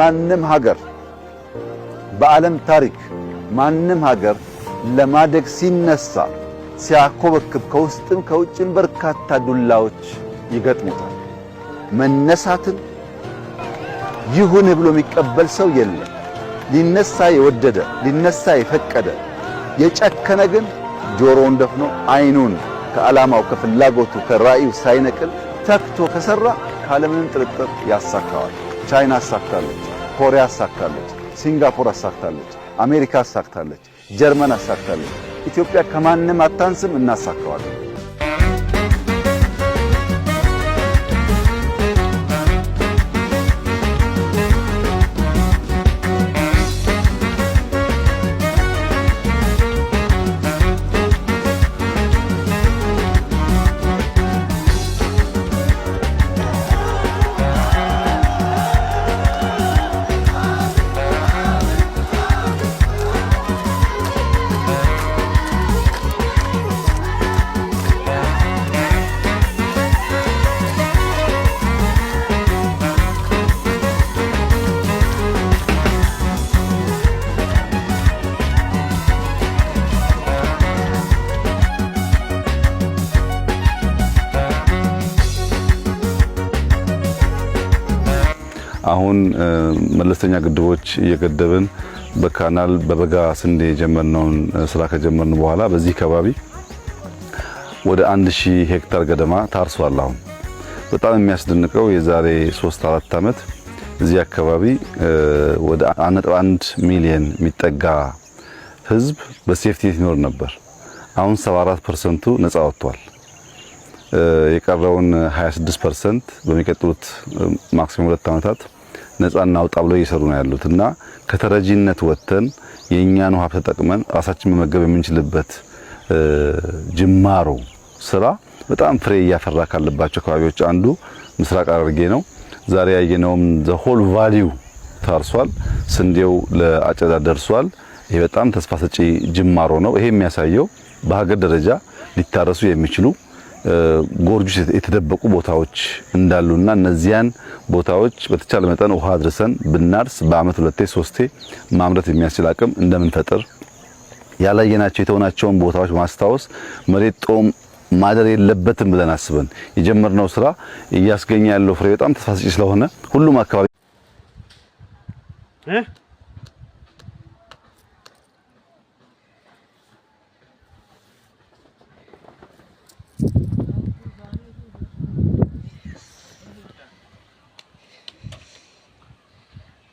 ማንም ሀገር በዓለም ታሪክ ማንም ሀገር ለማደግ ሲነሳ ሲያኮበክብ ከውስጥም ከውጭም በርካታ ዱላዎች ይገጥሙታል። መነሳትን ይሁን ብሎ የሚቀበል ሰው የለም። ሊነሳ የወደደ ሊነሳ የፈቀደ የጨከነ ግን ጆሮውን ደፍኖ አይኑን ከዓላማው ከፍላጎቱ ከራእዩ ሳይነቅል ተክቶ ከሰራ ካለምንም ጥርጥር ያሳካዋል። ቻይና አሳክታለች፣ ኮሪያ አሳክታለች፣ ሲንጋፖር አሳክታለች፣ አሜሪካ አሳክታለች፣ ጀርመን አሳክታለች። ኢትዮጵያ ከማንም አታንስም፣ እናሳካዋለን። አሁን መለስተኛ ግድቦች እየገደብን በካናል በበጋ ስንዴ የጀመርነውን ስራ ከጀመርን በኋላ በዚህ ከባቢ ወደ 1000 ሄክታር ገደማ ታርሷል። አሁን በጣም የሚያስደንቀው የዛሬ 3-4 ዓመት እዚህ አካባቢ ወደ 1.1 ሚሊዮን የሚጠጋ ህዝብ በሴፍቲ ይኖር ነበር። አሁን 74%ቱ ነፃ ወጥቷል። የቀረውን 26% በሚቀጥሉት ማክሲመም 2 ዓመታት ነፃ እናውጣ ብለው እየሰሩ ነው ያሉትና ከተረጂነት ወጥተን የኛን ውሃ ተጠቅመን ራሳችን መመገብ የምንችልበት ጅማሮ ስራ በጣም ፍሬ እያፈራ ካለባቸው አካባቢዎች አንዱ ምስራቅ ሐረርጌ ነው። ዛሬ ያየነውም the whole value ታርሷል። ስንዴው ለአጨዳ ደርሷል። ይሄ በጣም ተስፋ ሰጪ ጅማሮ ነው። ይሄ የሚያሳየው በሀገር ደረጃ ሊታረሱ የሚችሉ ጎርጆች የተደበቁ ቦታዎች እንዳሉና እነዚያን ቦታዎች በተቻለ መጠን ውሃ አድርሰን ብናርስ በአመት 2-3 ማምረት የሚያስችል አቅም እንደምንፈጥር ያላየናቸው የተሆናቸውን ቦታዎች ማስታወስ መሬት ጦም ማደር የለበትም ብለን አስበን የጀመርነው ስራ እያስገኘ ያለው ፍሬ በጣም ተስፋ ሰጪ ስለሆነ ሁሉም አካባቢ